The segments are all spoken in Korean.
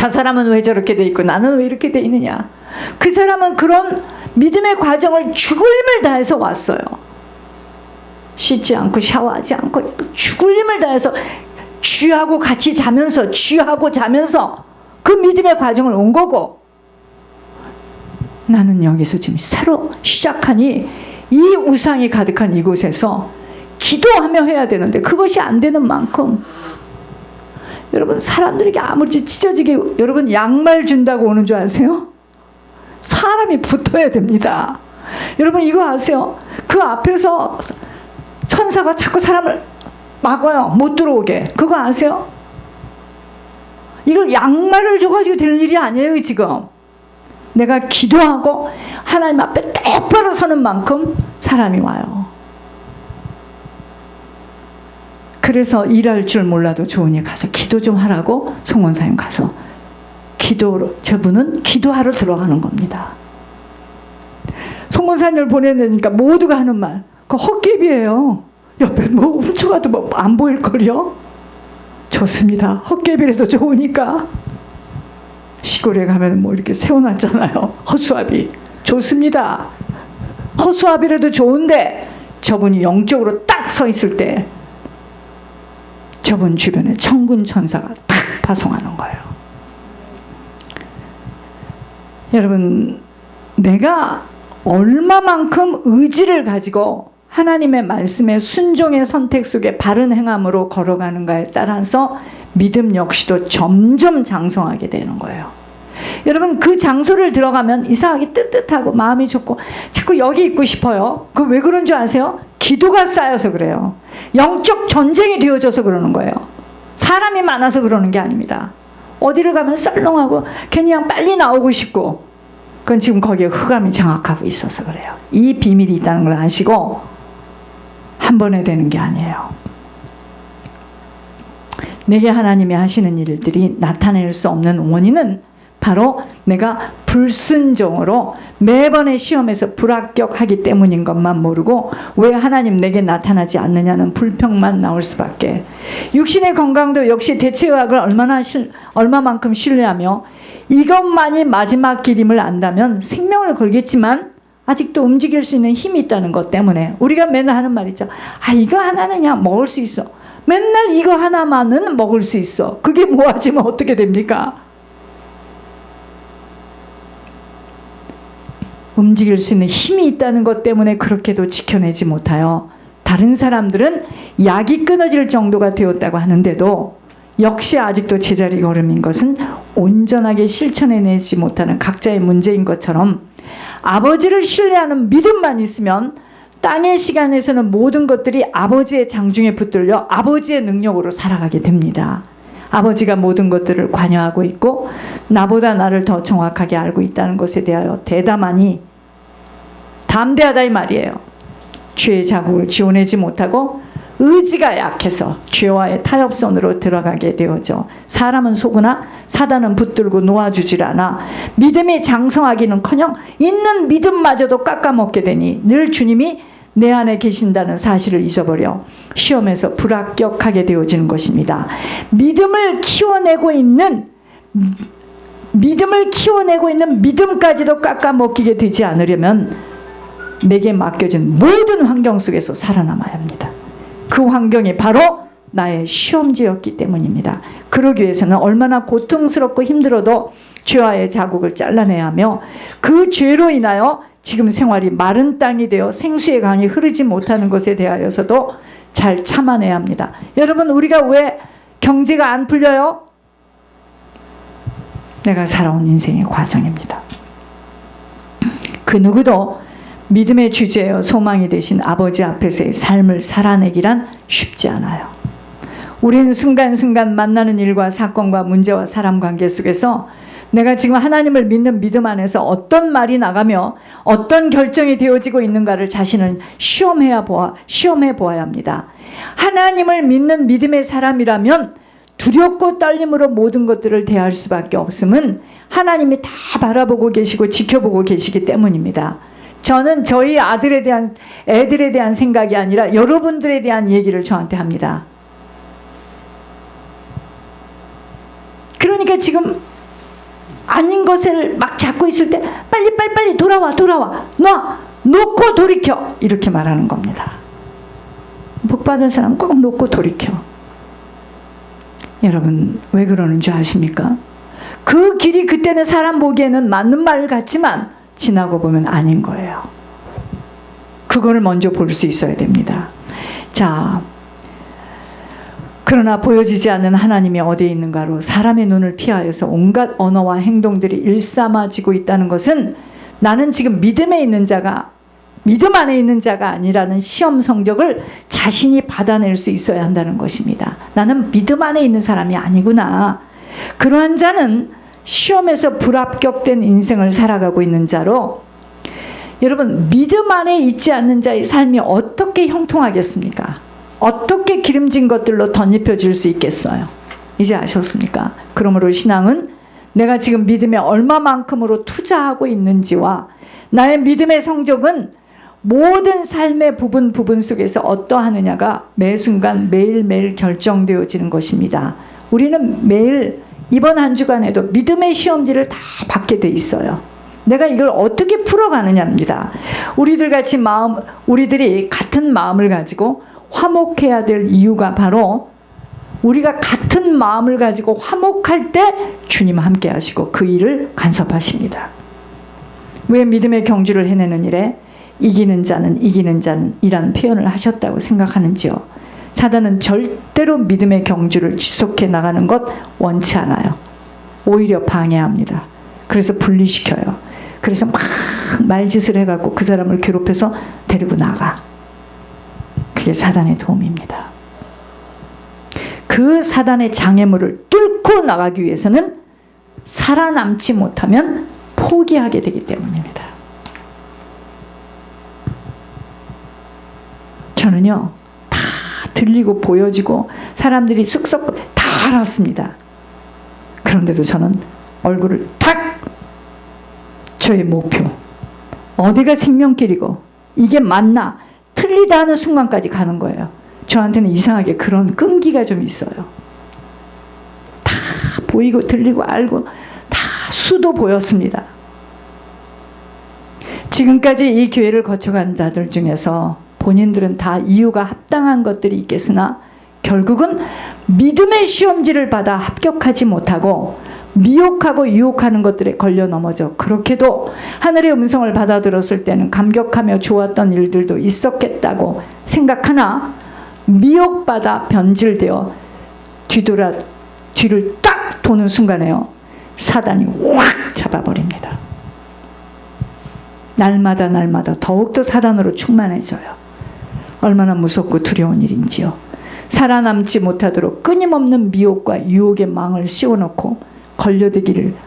저 사람은 왜 저렇게 돼 있고 나는 왜 이렇게 돼 있느냐. 그 사람은 그런 믿음의 과정을 죽을 힘을 다해서 왔어요. 씻지 않고 샤워하지 않고 죽을 힘을 다해서 쥐하고 같이 자면서 쥐하고 자면서 그 믿음의 과정을 온 거고, 나는 여기서 지금 새로 시작하니 이 우상이 가득한 이곳에서 기도하며 해야 되는데 그것이 안 되는 만큼, 여러분 사람들에게 아무리 찢어지게 여러분 양말 준다고 오는 줄 아세요? 사람이 붙어야 됩니다. 여러분 이거 아세요? 그 앞에서 천사가 자꾸 사람을 막아요. 못 들어오게. 그거 아세요? 이걸 양말을 줘가지고 될 일이 아니에요. 지금 내가 기도하고 하나님 앞에 똑바로 서는 만큼 사람이 와요. 그래서 일할 줄 몰라도 좋으니 가서 기도 좀 하라고 송원사님 가서 기도로, 저분은 기도하러 들어가는 겁니다. 송원사님을 보내니까 모두가 하는 말, 그 헛개비예요. 옆에 뭐 훔쳐가도 뭐 안 보일걸요? 좋습니다. 헛개비라도 좋으니까. 시골에 가면 뭐 이렇게 세워놨잖아요. 허수아비. 좋습니다. 허수아비라도 좋은데 저분이 영적으로 딱 서 있을 때 저분 주변에 천군 천사가 탁 파송하는 거예요. 여러분, 내가 얼마만큼 의지를 가지고 하나님의 말씀에 순종의 선택 속에 바른 행함으로 걸어가는가에 따라서 믿음 역시도 점점 장성하게 되는 거예요. 여러분, 그 장소를 들어가면 이상하게 뜨뜻하고 마음이 좋고 자꾸 여기 있고 싶어요. 그 왜 그런 줄 아세요? 기도가 쌓여서 그래요. 영적 전쟁이 되어져서 그러는 거예요. 사람이 많아서 그러는 게 아닙니다. 어디를 가면 썰렁하고 그냥 빨리 나오고 싶고, 그건 지금 거기에 흑암이 장악하고 있어서 그래요. 이 비밀이 있다는 걸 아시고 한 번에 되는 게 아니에요. 내게 하나님이 하시는 일들이 나타낼 수 없는 원인은 바로 내가 불순종으로 매번의 시험에서 불합격하기 때문인 것만 모르고 왜 하나님 내게 나타나지 않느냐는 불평만 나올 수밖에. 육신의 건강도 역시 대체의학을 얼마만큼 신뢰하며 이것만이 마지막 길임을 안다면 생명을 걸겠지만 아직도 움직일 수 있는 힘이 있다는 것 때문에 우리가 맨날 하는 말 있죠. 아, 이거 하나는 그냥 먹을 수 있어. 맨날 이거 하나만은 먹을 수 있어. 그게 모아지면 어떻게 됩니까? 움직일 수 있는 힘이 있다는 것 때문에 그렇게도 지켜내지 못하여 다른 사람들은 약이 끊어질 정도가 되었다고 하는데도 역시 아직도 제자리 걸음인 것은 온전하게 실천해내지 못하는 각자의 문제인 것처럼, 아버지를 신뢰하는 믿음만 있으면 땅의 시간에서는 모든 것들이 아버지의 장중에 붙들려 아버지의 능력으로 살아가게 됩니다. 아버지가 모든 것들을 관여하고 있고 나보다 나를 더 정확하게 알고 있다는 것에 대하여 대담하니 담대하다 이 말이에요. 죄의 자국을 지워내지 못하고 의지가 약해서 죄와의 타협선으로 들어가게 되어져 사람은 속으나 사단은 붙들고 놓아주질 않아 믿음이 장성하기는커녕 있는 믿음마저도 깎아먹게 되니 늘 주님이 내 안에 계신다는 사실을 잊어버려 시험에서 불합격하게 되어지는 것입니다. 믿음을 키워내고 있는 믿음까지도 깎아먹히게 되지 않으려면 내게 맡겨진 모든 환경 속에서 살아남아야 합니다. 그 환경이 바로 나의 시험지였기 때문입니다. 그러기 위해서는 얼마나 고통스럽고 힘들어도 죄와의 자국을 잘라내야 하며 그 죄로 인하여 지금 생활이 마른 땅이 되어 생수의 강이 흐르지 못하는 것에 대하여서도 잘 참아내야 합니다. 여러분, 우리가 왜 경제가 안 풀려요? 내가 살아온 인생의 과정입니다. 그 누구도 믿음의 주제여 소망이 되신 아버지 앞에서의 삶을 살아내기란 쉽지 않아요. 우리는 순간순간 만나는 일과 사건과 문제와 사람 관계 속에서 내가 지금 하나님을 믿는 믿음 안에서 어떤 말이 나가며 어떤 결정이 되어지고 있는가를 자신은 시험해 보아야 합니다. 하나님을 믿는 믿음의 사람이라면 두렵고 떨림으로 모든 것들을 대할 수밖에 없음은 하나님이 다 바라보고 계시고 지켜보고 계시기 때문입니다. 저는 저희 애들에 대한 생각이 아니라 여러분들에 대한 얘기를 저한테 합니다. 그러니까 지금 아닌 것을 막 잡고 있을 때 빨리 돌아와 놓고 돌이켜 이렇게 말하는 겁니다. 복 받은 사람 꼭 놓고 돌이켜. 여러분 왜 그러는 줄 아십니까? 그 길이 그때는 사람 보기에는 맞는 말 같지만 지나고 보면 아닌 거예요. 그거를 먼저 볼 수 있어야 됩니다. 자, 그러나 보여지지 않는 하나님이 어디에 있는가로 사람의 눈을 피하여서 온갖 언어와 행동들이 일삼아지고 있다는 것은 나는 지금 믿음 안에 있는 자가 아니라는 시험 성적을 자신이 받아낼 수 있어야 한다는 것입니다. 나는 믿음 안에 있는 사람이 아니구나. 그러한 자는 시험에서 불합격된 인생을 살아가고 있는 자로, 여러분 믿음 안에 있지 않는 자의 삶이 어떻게 형통하겠습니까? 어떻게 기름진 것들로 덧입혀질 수 있겠어요? 이제 아셨습니까? 그러므로 신앙은 내가 지금 믿음에 얼마만큼으로 투자하고 있는지와 나의 믿음의 성적은 모든 삶의 부분 속에서 어떠하느냐가 매 순간 매일매일 결정되어지는 것입니다. 우리는 매일 이번 한 주간에도 믿음의 시험지를 다 받게 돼 있어요. 내가 이걸 어떻게 풀어가느냐입니다. 우리들이 같은 마음을 가지고 화목해야 될 이유가 바로 우리가 같은 마음을 가지고 화목할 때 주님 함께 하시고 그 일을 간섭하십니다. 왜 믿음의 경주를 해내는 일에 이기는 자는 이라는 표현을 하셨다고 생각하는지요? 사단은 절대로 믿음의 경주를 지속해 나가는 것 원치 않아요. 오히려 방해합니다. 그래서 분리시켜요. 그래서 막 말짓을 해갖고 그 사람을 괴롭혀서 데리고 나가. 그게 사단의 도움입니다. 그 사단의 장애물을 뚫고 나가기 위해서는 살아남지 못하면 포기하게 되기 때문입니다. 저는요, 다 들리고 보여지고 사람들이 쑥쑥 다 알았습니다. 그런데도 저는 얼굴을 탁, 저의 목표, 어디가 생명길이고 이게 맞나 틀리다 하는 순간까지 가는 거예요. 저한테는 이상하게 그런 끈기가 좀 있어요. 다 보이고 들리고 알고 다 수도 보였습니다. 지금까지 이 교회를 거쳐간 자들 중에서 본인들은 다 이유가 합당한 것들이 있겠으나 결국은 믿음의 시험지를 받아 합격하지 못하고 미혹하고 유혹하는 것들에 걸려 넘어져 그렇게도 하늘의 음성을 받아들었을 때는 감격하며 좋았던 일들도 있었겠다고 생각하나 미혹받아 변질되어 뒤를 딱 도는 순간에요, 사단이 확 잡아버립니다. 날마다 더욱더 사단으로 충만해져요. 얼마나 무섭고 두려운 일인지요. 살아남지 못하도록 끊임없는 미혹과 유혹의 망을 씌워놓고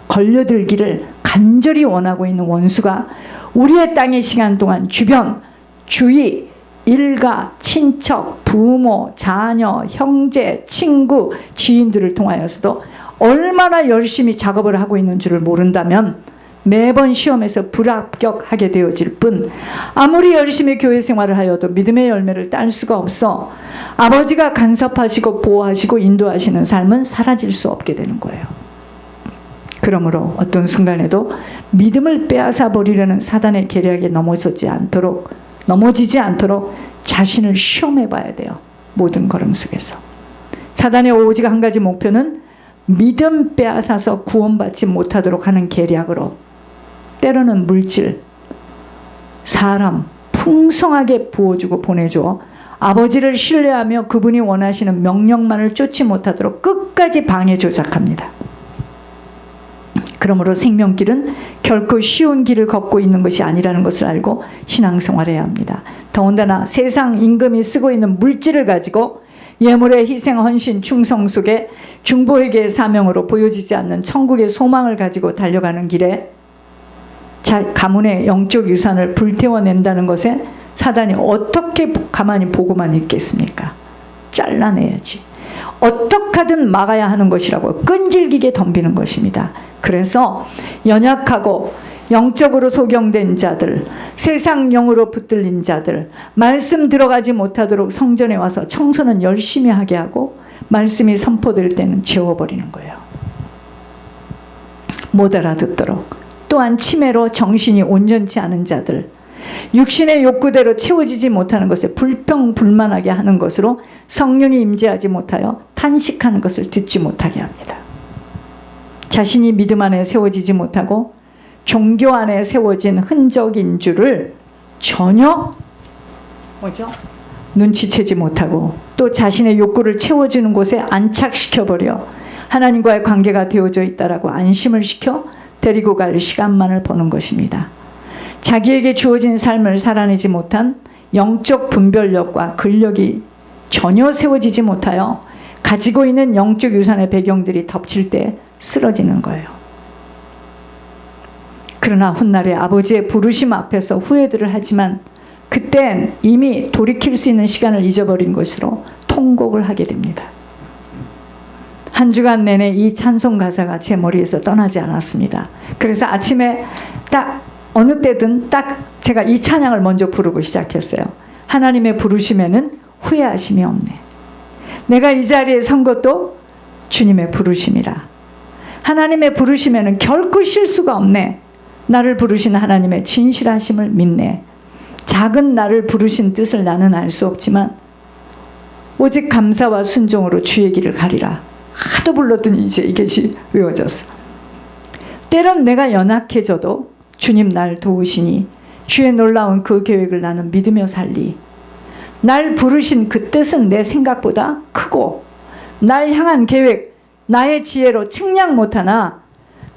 걸려들기를 간절히 원하고 있는 원수가 우리의 땅의 시간 동안 주위, 일가, 친척, 부모, 자녀, 형제, 친구, 지인들을 통하여서도 얼마나 열심히 작업을 하고 있는 줄을 모른다면 매번 시험에서 불합격하게 되어질 뿐, 아무리 열심히 교회 생활을 하여도 믿음의 열매를 딸 수가 없어 아버지가 간섭하시고 보호하시고 인도하시는 삶은 사라질 수 없게 되는 거예요. 그러므로 어떤 순간에도 믿음을 빼앗아 버리려는 사단의 계략에 넘어지지 않도록 자신을 시험해 봐야 돼요. 모든 걸음 속에서. 사단의 오직 한 가지 목표는 믿음 빼앗아서 구원받지 못하도록 하는 계략으로, 때로는 물질, 사람 풍성하게 부어주고 보내줘 아버지를 신뢰하며 그분이 원하시는 명령만을 쫓지 못하도록 끝까지 방해 조작합니다. 그러므로 생명길은 결코 쉬운 길을 걷고 있는 것이 아니라는 것을 알고 신앙생활해야 합니다. 더군다나 세상 임금이 쓰고 있는 물질을 가지고 예물의 희생, 헌신, 충성 속에 중보회개의 사명으로 보여지지 않는 천국의 소망을 가지고 달려가는 길에 가문의 영적 유산을 불태워낸다는 것에 사단이 어떻게 가만히 보고만 있겠습니까? 잘라내야지. 어떻게 하든 막아야 하는 것이라고 끈질기게 덤비는 것입니다. 그래서 연약하고 영적으로 소경된 자들, 세상 영으로 붙들린 자들, 말씀 들어가지 못하도록 성전에 와서 청소는 열심히 하게 하고 말씀이 선포될 때는 재워버리는 거예요. 못 알아듣도록, 또한 치매로 정신이 온전치 않은 자들, 육신의 욕구대로 채워지지 못하는 것에 불평불만하게 하는 것으로 성령이 임재하지 못하여 탄식하는 것을 듣지 못하게 합니다. 자신이 믿음 안에 세워지지 못하고 종교 안에 세워진 흔적인 줄을 전혀 눈치채지 못하고, 또 자신의 욕구를 채워주는 곳에 안착시켜버려 하나님과의 관계가 되어져 있다라고 안심을 시켜 데리고 갈 시간만을 버는 것입니다. 자기에게 주어진 삶을 살아내지 못한 영적 분별력과 근력이 전혀 세워지지 못하여 가지고 있는 영적 유산의 배경들이 덮칠 때 쓰러지는 거예요. 그러나 훗날에 아버지의 부르심 앞에서 후회들을 하지만 그땐 이미 돌이킬 수 있는 시간을 잊어버린 것으로 통곡을 하게 됩니다. 한 주간 내내 이 찬송 가사가 제 머리에서 떠나지 않았습니다. 그래서 아침에 딱 어느 때든 딱 제가 이 찬양을 먼저 부르고 시작했어요. 하나님의 부르심에는 후회하심이 없네. 내가 이 자리에 선 것도 주님의 부르심이라. 하나님의 부르심에는 결코 실수가 없네. 나를 부르신 하나님의 진실하심을 믿네. 작은 나를 부르신 뜻을 나는 알 수 없지만 오직 감사와 순종으로 주의 길을 가리라. 하도 불렀더니 이제 이게 외워졌어. 때론 내가 연약해져도 주님 날 도우시니 주의 놀라운 그 계획을 나는 믿으며 살리. 날 부르신 그 뜻은 내 생각보다 크고 날 향한 계획, 나의 지혜로 측량 못하나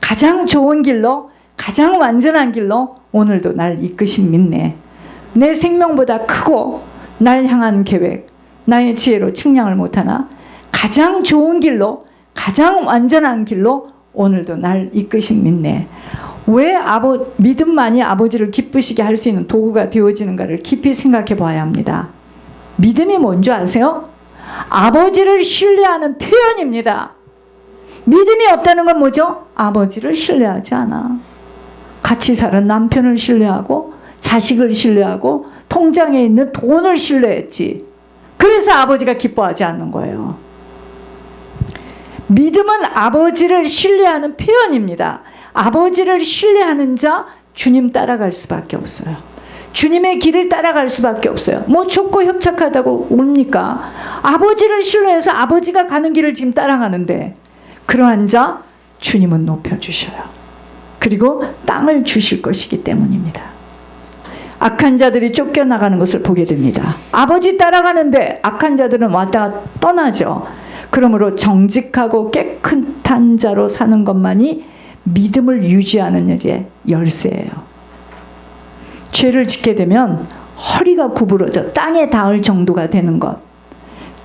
가장 좋은 길로, 가장 완전한 길로 오늘도 날 이끄신 믿네. 내 생명보다 크고 날 향한 계획, 나의 지혜로 측량을 못하나 가장 좋은 길로, 가장 완전한 길로 오늘도 날 이끄신 믿네. 왜 믿음만이 아버지를 기쁘시게 할 수 있는 도구가 되어지는가를 깊이 생각해 봐야 합니다. 믿음이 뭔지 아세요? 아버지를 신뢰하는 표현입니다. 믿음이 없다는 건 뭐죠? 아버지를 신뢰하지 않아. 같이 사는 남편을 신뢰하고 자식을 신뢰하고 통장에 있는 돈을 신뢰했지. 그래서 아버지가 기뻐하지 않는 거예요. 믿음은 아버지를 신뢰하는 표현입니다. 아버지를 신뢰하는 자 주님 따라갈 수밖에 없어요. 주님의 길을 따라갈 수밖에 없어요. 뭐 좋고 협착하다고 옵니까? 아버지를 신뢰해서 아버지가 가는 길을 지금 따라가는데 그러한 자 주님은 높여주셔요. 그리고 땅을 주실 것이기 때문입니다. 악한 자들이 쫓겨나가는 것을 보게 됩니다. 아버지 따라가는데 악한 자들은 왔다가 떠나죠. 그러므로 정직하고 깨끗한 자로 사는 것만이 믿음을 유지하는 일의 열쇠예요. 죄를 짓게 되면 허리가 구부러져 땅에 닿을 정도가 되는 것.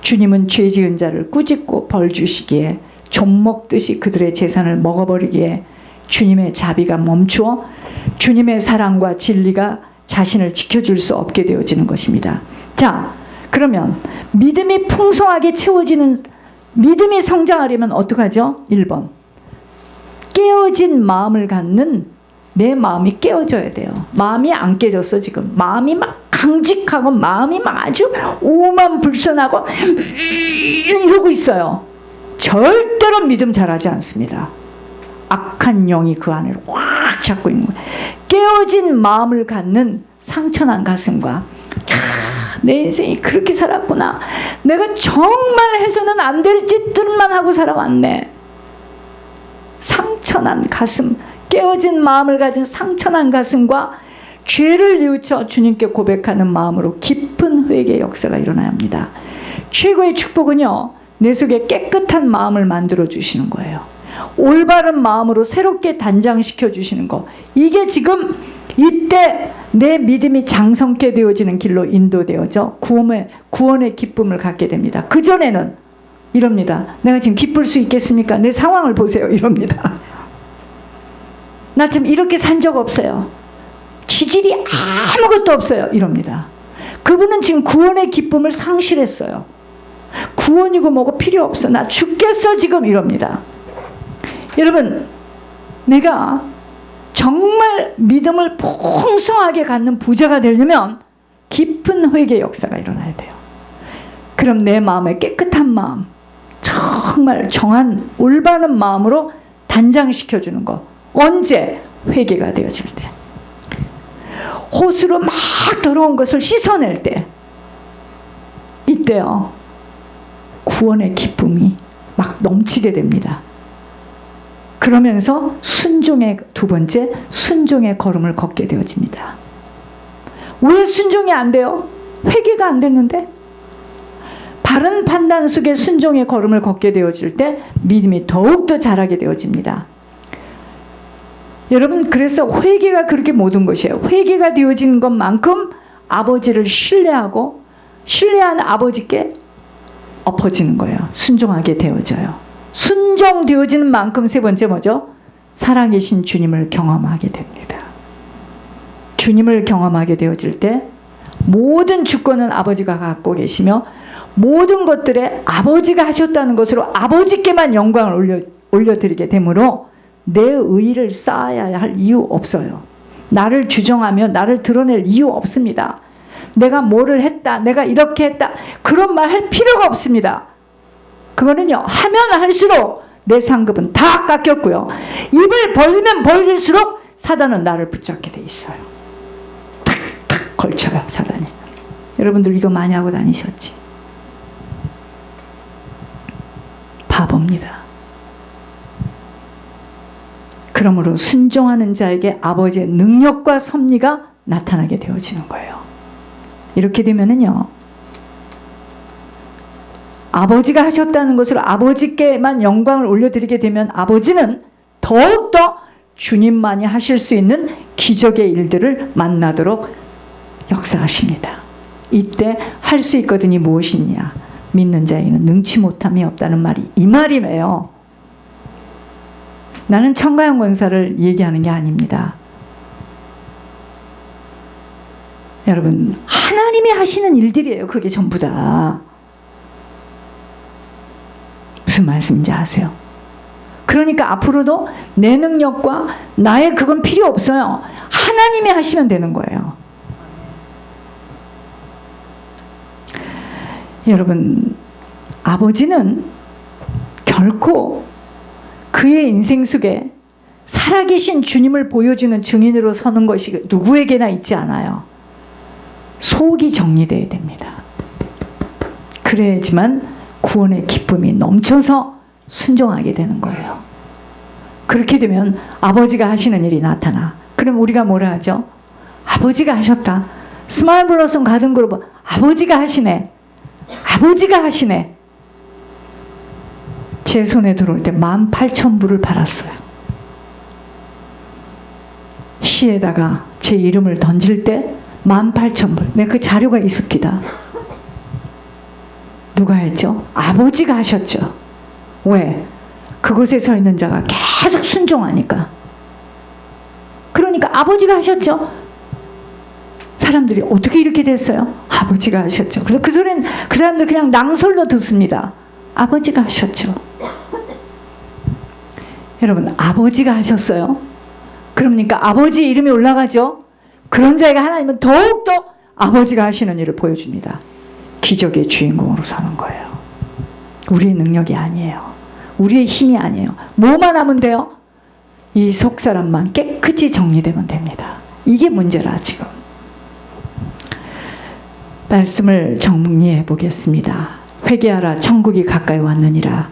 주님은 죄 지은 자를 꾸짖고 벌 주시기에 좀 먹듯이 그들의 재산을 먹어버리기에 주님의 자비가 멈추어 주님의 사랑과 진리가 자신을 지켜줄 수 없게 되어지는 것입니다. 자, 그러면 믿음이 풍성하게 채워지는, 믿음이 성장하려면 어떡하죠? 1번. 깨어진 마음을 갖는, 내 마음이 깨어져야 돼요. 마음이 안 깨졌어 지금. 마음이 막 강직하고 마음이 막 아주 오만불선하고 이러고 있어요. 절대로 믿음 잘하지 않습니다. 악한 영이 그 안을 확 잡고 있는 거예요. 깨어진 마음을 갖는 상처난 가슴과 내 인생이 그렇게 살았구나. 내가 정말 해서는 안 될 짓들만 하고 살아왔네. 상처난 가슴, 깨어진 마음을 가진 상처난 가슴과 죄를 뉘우쳐 주님께 고백하는 마음으로 깊은 회개의 역사가 일어나야 합니다. 최고의 축복은요, 내 속에 깨끗한 마음을 만들어 주시는 거예요. 올바른 마음으로 새롭게 단장시켜 주시는 거. 이게 지금 이때 내 믿음이 장성케 되어지는 길로 인도되어져 구원의 기쁨을 갖게 됩니다. 그전에는 이럽니다. 내가 지금 기쁠 수 있겠습니까? 내 상황을 보세요. 이럽니다. 나 지금 이렇게 산 적 없어요. 지질이 아무것도 없어요. 이럽니다. 그분은 지금 구원의 기쁨을 상실했어요. 구원이고 뭐고 필요 없어. 나 죽겠어 지금. 이럽니다. 여러분, 내가 정말 믿음을 풍성하게 갖는 부자가 되려면 깊은 회개 역사가 일어나야 돼요. 그럼 내 마음의 깨끗한 마음, 정말 정한 올바른 마음으로 단장시켜주는 거. 언제? 회개가 되어질 때. 호수로 막 더러운 것을 씻어낼 때. 이때요. 구원의 기쁨이 막 넘치게 됩니다. 그러면서 순종의 두 번째, 순종의 걸음을 걷게 되어집니다. 왜 순종이 안 돼요? 회개가 안 됐는데? 바른 판단 속에 순종의 걸음을 걷게 되어질 때 믿음이 더욱더 자라게 되어집니다. 여러분, 그래서 회개가 그렇게 모든 것이에요. 회개가 되어진 것만큼 아버지를 신뢰하고 신뢰한 아버지께 엎어지는 거예요. 순종하게 되어져요. 순종되어지는 만큼 세 번째 뭐죠? 살아계신 주님을 경험하게 됩니다. 주님을 경험하게 되어질 때 모든 주권은 아버지가 갖고 계시며 모든 것들에 아버지가 하셨다는 것으로 아버지께만 영광을 올려드리게 되므로 내 의의를 쌓아야 할 이유 없어요. 나를 주정하며 나를 드러낼 이유 없습니다. 내가 뭐를 했다, 내가 이렇게 했다, 그런 말 할 필요가 없습니다. 그거는요, 하면 할수록 내 상급은 다 깎였고요. 입을 벌리면 벌릴수록 사단은 나를 붙잡게 돼 있어요. 탁탁 걸쳐요, 사단이. 여러분들 이거 많이 하고 다니셨지? 바보입니다. 그러므로 순종하는 자에게 아버지의 능력과 섭리가 나타나게 되어지는 거예요. 이렇게 되면은요, 아버지가 하셨다는 것으로 아버지께만 영광을 올려드리게 되면 아버지는 더욱더 주님만이 하실 수 있는 기적의 일들을 만나도록 역사하십니다. 이때 할 수 있거든이 무엇이냐? 믿는 자에게는 능치 못함이 없다는 말이 이 말이에요. 나는 청가영 권사를 얘기하는 게 아닙니다. 여러분, 하나님이 하시는 일들이에요. 그게 전부 다. 무슨 말씀인지 아세요? 그러니까 앞으로도 내 능력과 나의 그건 필요 없어요. 하나님이 하시면 되는 거예요. 여러분, 아버지는 결코 그의 인생 속에 살아계신 주님을 보여주는 증인으로 서는 것이 누구에게나 있지 않아요. 속이 정리되어야 됩니다. 그래야지만 구원의 기쁨이 넘쳐서 순종하게 되는 거예요. 그렇게 되면 아버지가 하시는 일이 나타나. 그럼 우리가 뭐라 하죠? 아버지가 하셨다. 스마일 블러썸 가든 그룹 아버지가 하시네. 아버지가 하시네. 제 손에 들어올 때 18,000불을 팔았어요. 시에다가 제 이름을 던질 때 18,000불. 네, 그 자료가 있습니다. 누가 했죠? 아버지가 하셨죠. 왜? 그곳에 서 있는 자가 계속 순종하니까. 그러니까 아버지가 하셨죠. 사람들이 어떻게 이렇게 됐어요? 아버지가 하셨죠. 그래서 그 소리는 그 사람들 그냥 낭설로 듣습니다. 아버지가 하셨죠. 여러분, 아버지가 하셨어요. 그러니까 아버지 이름이 올라가죠. 그런 자에게 하나님은 더욱더 아버지가 하시는 일을 보여줍니다. 기적의 주인공으로 서는 거예요. 우리의 능력이 아니에요. 우리의 힘이 아니에요. 뭐만 하면 돼요? 이 속사람만 깨끗이 정리되면 됩니다. 이게 문제라 지금. 말씀을 정리해 보겠습니다. 회개하라, 천국이 가까이 왔느니라.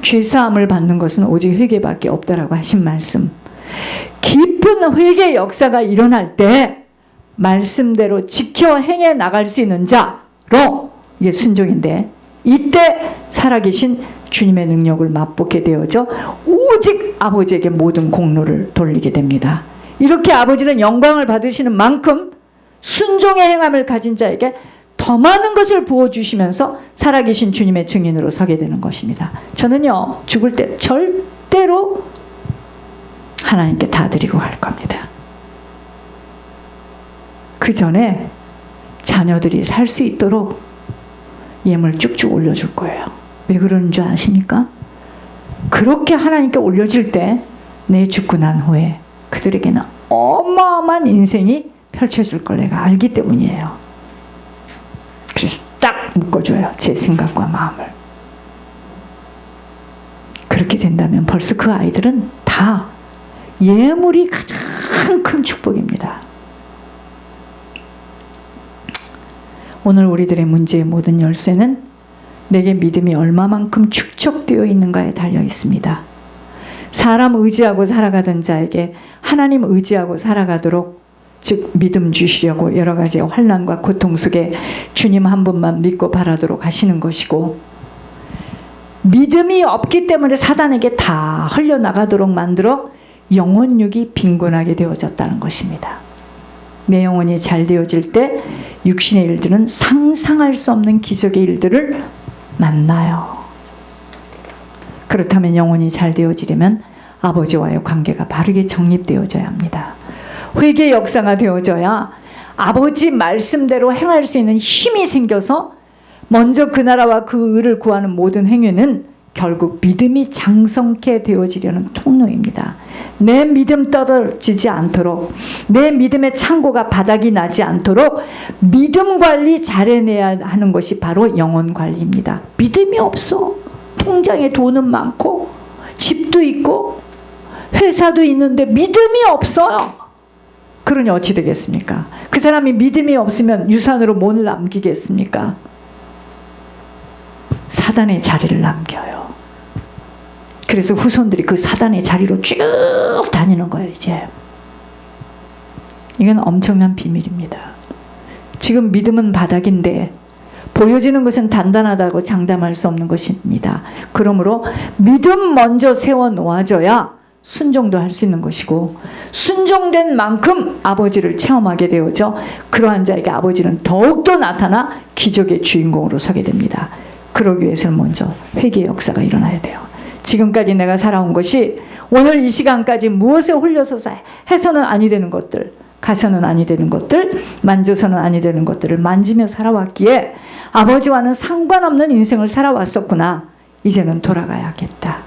죄사함을 받는 것은 오직 회개밖에 없다라고 하신 말씀. 깊은 회개 역사가 일어날 때 말씀대로 지켜 행해 나갈 수 있는 자로, 이게 순종인데, 이때 살아계신 주님의 능력을 맛보게 되어져 오직 아버지에게 모든 공로를 돌리게 됩니다. 이렇게 아버지는 영광을 받으시는 만큼 순종의 행함을 가진 자에게 더 많은 것을 부어주시면서 살아계신 주님의 증인으로 서게 되는 것입니다. 저는요, 죽을 때 절대로 하나님께 다 드리고 갈 겁니다. 그 전에 자녀들이 살 수 있도록 예물 쭉쭉 올려줄 거예요. 왜 그러는 줄 아십니까? 그렇게 하나님께 올려질 때 내 죽고 난 후에 그들에게는 어마어마한 인생이 펼쳐질 걸 내가 알기 때문이에요. 그래서 딱 묶어줘요. 제 생각과 마음을. 그렇게 된다면 벌써 그 아이들은 다 예물이 가장 큰 축복입니다. 오늘 우리들의 문제의 모든 열쇠는 내게 믿음이 얼마만큼 축적되어 있는가에 달려 있습니다. 사람 의지하고 살아가던 자에게 하나님 의지하고 살아가도록, 즉 믿음 주시려고 여러 가지 환난과 고통 속에 주님 한 분만 믿고 바라도록 하시는 것이고, 믿음이 없기 때문에 사단에게 다 흘려나가도록 만들어 영혼육이 빈곤하게 되어졌다는 것입니다. 내 영혼이 잘 되어질 때 육신의 일들은 상상할 수 없는 기적의 일들을 만나요. 그렇다면 영혼이 잘 되어지려면 아버지와의 관계가 바르게 정립되어져야 합니다. 회개 역사가 되어져야 아버지 말씀대로 행할 수 있는 힘이 생겨서 먼저 그 나라와 그 의를 구하는 모든 행위는 결국 믿음이 장성케 되어지려는 통로입니다. 내 믿음 떨어지지 않도록, 내 믿음의 창고가 바닥이 나지 않도록 믿음 관리 잘해내야 하는 것이 바로 영혼 관리입니다. 믿음이 없어. 통장에 돈은 많고 집도 있고 회사도 있는데 믿음이 없어요. 그러니 어찌 되겠습니까? 그 사람이 믿음이 없으면 유산으로 뭘 남기겠습니까? 사단의 자리를 남겨요. 그래서 후손들이 그 사단의 자리로 쭉 다니는 거예요. 이제 이건 엄청난 비밀입니다. 지금 믿음은 바닥인데 보여지는 것은 단단하다고 장담할 수 없는 것입니다. 그러므로 믿음 먼저 세워 놓아져야 순종도 할 수 있는 것이고, 순종된 만큼 아버지를 체험하게 되어져 그러한 자에게 아버지는 더욱더 나타나 기적의 주인공으로 서게 됩니다. 그러기 위해서는 먼저 회개의 역사가 일어나야 돼요. 지금까지 내가 살아온 것이 오늘 이 시간까지 무엇에 홀려서 해서는 아니 되는 것들, 가서는 아니 되는 것들, 만져서는 아니 되는 것들을 만지며 살아왔기에 아버지와는 상관없는 인생을 살아왔었구나. 이제는 돌아가야겠다.